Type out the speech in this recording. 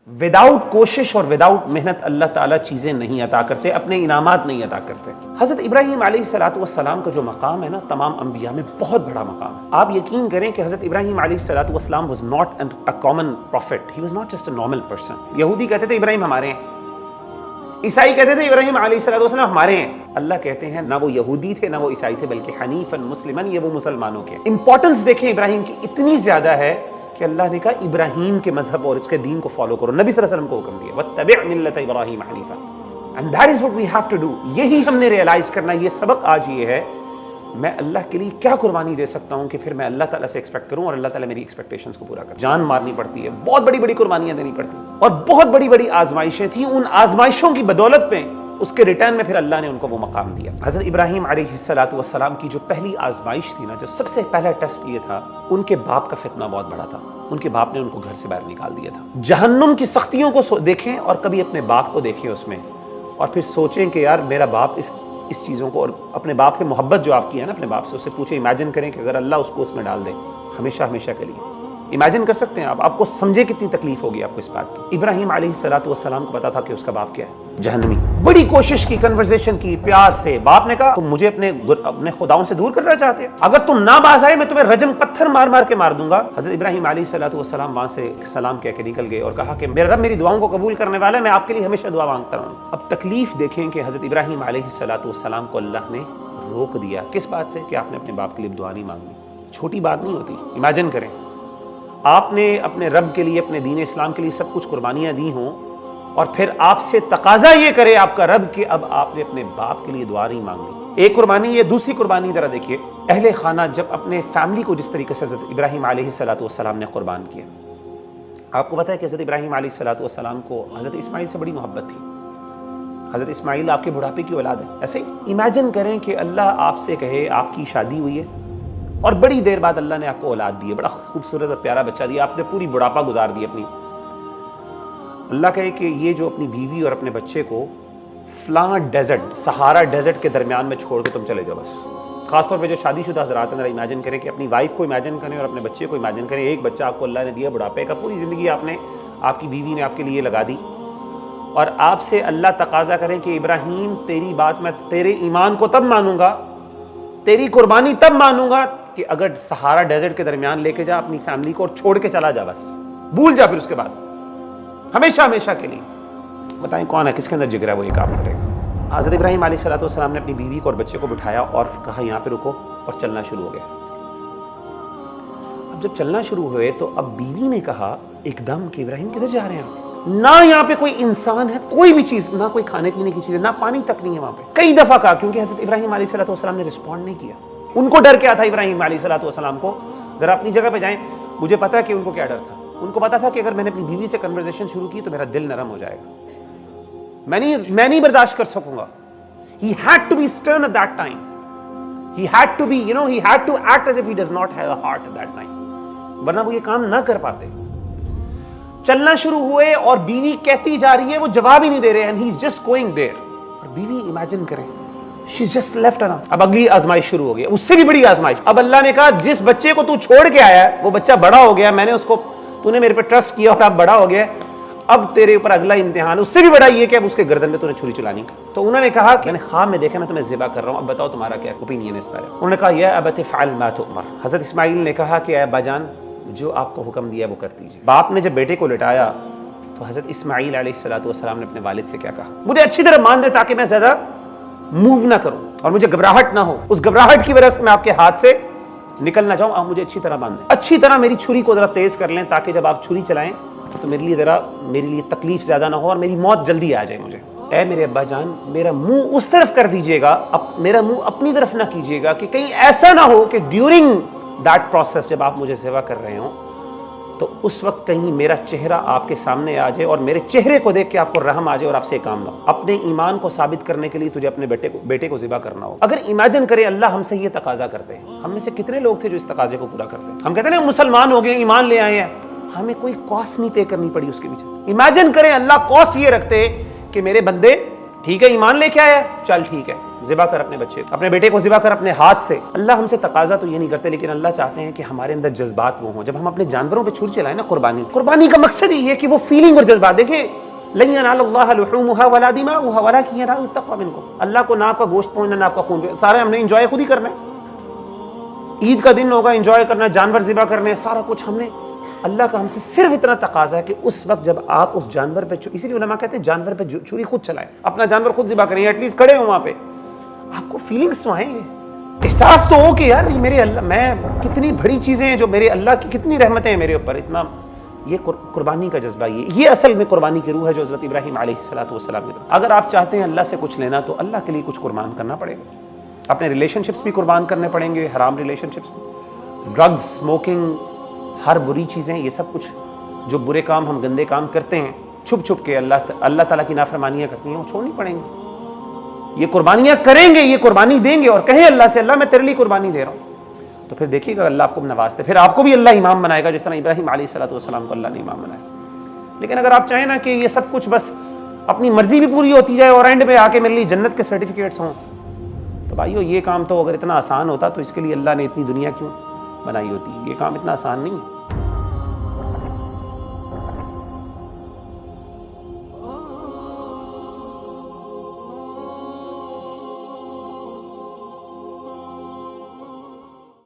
Without कोशिश और without मेहनत अल्लाह ताला चीज़ें नहीं अता करते, अपने इनामात नहीं अता करते। हज़रत इब्राहीम अलैहिस्सलातु वस्सलाम का जो मकाम है ना, तमाम अंबिया में बहुत बड़ा मकाम है। आप यकीन करें कि हज़रत इब्राहीम अलैहिस्सलातु वस्सलाम was not a common prophet, he was not just a normal person. यहूदी कहते थे इब्राहीम हमारे हैं, ईसाई कहते थे इब्राहीम अलैहिस्सलातु वस्सलाम हमारे हैं। अल्लाह कहते हैं ना वो यहूदी थे ना वो ईसाई थे, बल्कि हनीफन मुस्लिमन, ये वो मुसलमानों के। इंपॉर्टेंस देखें इब्राहीम की इतनी ज्यादा है कि अल्लाह ने कहा इब्राहीम के मजहब और उसके दीन को फॉलो करो। नबी सल्लल्लाहु अलैहि वसल्लम को हुक्म दिया वत्तबि' मिल्लत इब्राहीम हनीफा, and that is what we have to do. यही हमने रियलाइज करना, ये सबक आज ये है, मैं अल्लाह के लिए क्या कुर्बानी दे सकता हूँ कि फिर मैं अल्लाह ताला से एक्सपेक्ट करूँ और अल्लाह ताला मेरी एक्सपेक्टेशंस को पूरा करे। जान मारनी पड़ती है, बहुत बड़ी बड़ी कुर्बानियां देनी पड़ती हैं, और बहुत बड़ी बड़ी आजमाइशें थी। उन आजमाइशों की बदौलत में उसके रिटर्न में फिर अल्लाह ने उनको वो मकाम दिया। हज़रत इब्राहीम अलैहिस्सलातु वस्सलाम की जो पहली आजमाइश थी ना, जो सबसे पहला टेस्ट ये था, उनके बाप का फितना बहुत बड़ा था। उनके बाप ने उनको घर से बाहर निकाल दिया था। जहन्नुम की सख्तियों को देखें और कभी अपने बाप को देखें उसमें, और फिर सोचें कि यार मेरा बाप इस चीज़ों को, और अपने बाप की मोहब्बत जो आपकी है ना अपने बाप से, उससे पूछे, इमेजिन करें कि अगर अल्लाह उसको उसमें डाल दे हमेशा हमेशा के लिए। इमेजिन कर सकते हैं आप, आपको समझे कितनी तकलीफ होगी आपको इस बात की। इब्राहीम अलैहिस्सलातु वस्सलाम को पता था कि उसका बाप क्या है, जहन्नमी। बड़ी कोशिश की, कन्वर्सेशन की प्यार से। बाप ने कहा तुम मुझे अपने खुदाओं से दूर करना चाहते हो, अगर तुम ना बाज आए मैं तुम्हें रजम पत्थर मार मार के मार दूंगा। हज़रत इब्राहीम अलैहिस्सलातु वस्सलाम वहां से सलाम कह के निकल गए और कहा कि मेरा रब मेरी दुआओं को कबूल करने वाला है, मैं आपके लिए हमेशा दुआ मांगता रहूं। अब तकलीफ देखें कि हज़रत इब्राहीम अलैहिस्सलातु वस्सलाम को अल्लाह ने रोक दिया। किस बात से? कि आपने अपने बाप के लिए दुआ नहीं मांगनी। छोटी बात नहीं होती। इमेजिन करें आपने अपने रब के लिए, अपने दीन इस्लाम के लिए सब कुछ कुर्बानियां दी हों, और फिर आपसे तकाजा ये करे आपका रब कि अब आपने अपने बाप के लिए दुआ नहीं मांगनी। एक कुर्बानी ये। दूसरी कुर्बानी जरा देखिए, अहले खाना जब अपने फैमिली को जिस तरीके से हज़रत इब्राहीम अलैहिस्सलातु वस्सलाम ने कुर्बान किया। आपको पता है कि हज़रत इब्राहीम अलैहिस्सलातु वस्सलाम को हज़रत इस्माइल से बड़ी मोहब्बत थी। हज़रत इस्माइल आपके बुढ़ापे की औलाद है। ऐसे इमेजिन करें कि अल्लाह आपसे कहे आपकी शादी हुई है और बड़ी देर बाद अल्लाह ने आपको औलाद दी है, बड़ा खूबसूरत और प्यारा बच्चा दिया, आपने पूरी बुढ़ापा गुजार दी अपनी। अल्लाह कहे कि ये जो अपनी बीवी और अपने बच्चे को फ्लां डेजर्ट, सहारा डेजर्ट के दरमियान में छोड़ के तुम चले जाओ बस। खासतौर पे जो शादीशुदा हज़रात हैं, इमेजिन करें कि अपनी वाइफ को इमेजिन करें और अपने बच्चे को इमेजिन करें। एक बच्चा आपको अल्लाह ने दिया, बुढ़ापे का, पूरी ज़िंदगी आपकी बीवी ने आपके लिए लगा दी, और आपसे अल्लाह तकाजा करें कि इब्राहीम तेरी बात मैं, तेरे ईमान को तब मानूंगा, तेरी कुर्बानी तब मानूंगा कि अगर सहारा डेजर्ट के दरमियान लेके जा अपनी फैमिली को और छोड़ के चला जा, बस भूल जा फिर उसके बाद हमेशा हमेशा के लिए। बताएं कौन है, किसके अंदर जिगर है वो ये काम करेगा। हज़रत इब्राहीम अलैहिस्सलातु वस्सलाम ने अपनी बीवी को और बच्चे को बिठाया और कहा यहाँ पे रुको, और चलना शुरू हो गया। अब जब चलना शुरू हुए तो अब बीवी ने कहा एकदम कि इब्राहीम किधर जा रहे हैं? ना यहाँ पे कोई इंसान है, कोई भी चीज, ना कोई खाने पीने की चीज है, ना पानी तक नहीं है वहां पे। कई दफा कहा, क्योंकि हज़रत इब्राहीम अलैहिस्सलातु वस्सलाम ने रिस्पॉन्ड नहीं किया। उनको डर क्या था इब्राहीम अलैहिस्सलातु वस्सलाम को? जरा अपनी जगह पे जाएं। मुझे पता है कि उनको क्या डर था। उनको पता था कि अगर मैंने अपनी बीवी से कन्वर्सेशन शुरू की तो मेरा दिल नरम हो जाएगा, मैं नहीं बर्दाश्त कर सकूंगा। He had to be stern at that time. He had to be, he had to act as if he does not have a heart at that time. वरना वो ये काम ना कर पाते। चलना शुरू हुए और बीवी कहती जा रही है, वो जवाब ही नहीं दे रहे हैं, and he's just going there. और बीवी इमेजिन करें, she's just left her. अब अगली आजमाइश शुरू हो गई, उससे भी बड़ी आजमाइश। अब अल्लाह ने कहा जिस बच्चे को तू छोड़ के आया है वो बच्चा बड़ा हो गया, मैंने उसको, तूने मेरे पे ट्रस्ट किया और अब बड़ा हो गया, अब तेरे ऊपर अगला इम्तिहान, उससे भी बड़ा ये कि अब उसके गर्दन में तूने छुरी चलानी। तो उन्होंने कहा कि मैंने ख्वाब में देखा मैं तुम्हें ज़िबा कर रहा हूँ, अब बताओ तुम्हारा क्या ओपिनियन है इस पर। उन्होंने कहा या अबत फ़अल मा तुअमर। हज़रत इस्माइल ने कहा कि अब्बा जान जो आपको हुक्म दिया वो कर दीजिए। बाप ने जब बेटे को लिटाया तो हज़रत इस्माइल अलैहिस्सलातु वस्सलाम ने अपने वालिद से क्या कहा, मुझे अच्छी तरह मान दे ताकि मैं ज़्यादा मूव ना करूं और मुझे घबराहट ना हो, उस घबराहट की वजह से मैं आपके हाथ से निकल ना जाऊं, आप मुझे अच्छी तरह बांध दें, अच्छी तरह मेरी छुरी को जरा तेज कर लें ताकि जब आप छुरी चलाएं तो मेरे लिए तकलीफ ज्यादा ना हो और मेरी मौत जल्दी आ जाए मुझे। ऐ मेरे अब्बा जान, मेरा मुंह उस तरफ कर दीजिएगा, मेरा मुंह अपनी तरफ ना कीजिएगा कि कहीं ऐसा ना हो कि ड्यूरिंग दैट प्रोसेस जब आप मुझे सेवा कर रहे हो तो उस वक्त कहीं मेरा चेहरा आपके सामने आ जाए और मेरे चेहरे को देख के आपको रहम आ जाए और आपसे काम ना हो। अपने ईमान को साबित करने के लिए तुझे अपने बेटे को ज़िबा करना हो। अगर इमेजिन करें अल्लाह हमसे ये तकाजा करते हैं, हम में से कितने लोग थे जो इस तकाजे को पूरा करते हैं? हम कहते हैं ना मुसलमान हो गए, ईमान ले आए हैं, हमें कोई कॉस्ट नहीं पे करनी पड़ी उसके पीछे। इमेजिन करें अल्लाह कॉस्ट ये रखते कि मेरे बंदे ٹھیک ہے ایمان لے کے آیا چل ٹھیک ہے ذبح کر اپنے بچے اپنے بیٹے کو ذبح کر اپنے ہاتھ سے. اللہ ہم سے تقاضا تو یہ نہیں کرتے لیکن اللہ چاہتے ہیں کہ ہمارے اندر جذبات وہ ہوں. جب ہم اپنے جانوروں پہ چھری چلائیں نا قربانی کا مقصد ہی یہ کہ وہ فیلنگ اور جذبات دیکھیں. لن ینال اللہ لحومها ولا دماؤها ولکن ینالہ التقوی منکم. اللہ کو نہ آپ کا گوشت پہنچنا نہ آپ کا خون سارے ہم نے انجوائے خود ہی کرنا ہے. عید کا دن ہوگا انجوائے کرنا جانور ذبح کرنے سارا کچھ ہم نے. اللہ کا ہم سے صرف اتنا تقاضا ہے کہ اس وقت جب آپ اس جانور پہ اسی لیے علماء کہتے ہیں جانور پہ چھری خود چلائیں اپنا جانور خود ذبح کریں ایٹ لیسٹ کھڑے ہوں وہاں پہ آپ کو فیلنگز تو آئیں گے احساس تو ہو کہ یار یہ میرے اللہ میں کتنی بڑی چیزیں ہیں جو میرے اللہ کی کتنی رحمتیں ہیں میرے اوپر اتنا. یہ قربانی کا جذبہ یہ اصل میں قربانی کی روح ہے جو حضرت ابراہیم علیہ السلام کی. اگر آپ چاہتے ہیں اللہ سے کچھ لینا تو اللہ کے لیے کچھ قربان کرنا پڑے گا. اپنے ریلیشن شپس بھی قربان کرنے پڑیں گے حرام ریلیشن شپس ڈرگز اسموکنگ ہر بری چیزیں یہ سب کچھ جو برے کام ہم گندے کام کرتے ہیں چھپ چھپ کے اللہ تعالیٰ کی نافرمانیاں کرتی ہیں وہ چھوڑنی پڑیں گی. یہ قربانیاں کریں گے یہ قربانی دیں گے اور کہیں اللہ سے اللہ میں تیرے لیے قربانی دے رہا ہوں تو پھر دیکھیے گا اللہ آپ کو نوازتے پھر آپ کو بھی اللہ امام بنائے گا جس طرح ابراہیم علیہ السلام کو اللہ نے امام بنایا. لیکن اگر آپ چاہیں نا کہ یہ سب کچھ بس اپنی مرضی بھی پوری ہوتی جائے اور اینڈ میں آ کے میرے لیے جنت کے سرٹیفکیٹس ہوں تو بھائیو یہ کام تو اگر اتنا آسان ہوتا تو اس کے لیے اللہ نے اتنی دنیا کیوں بنائی ہوتی. یہ کام اتنا آسان نہیں ہے.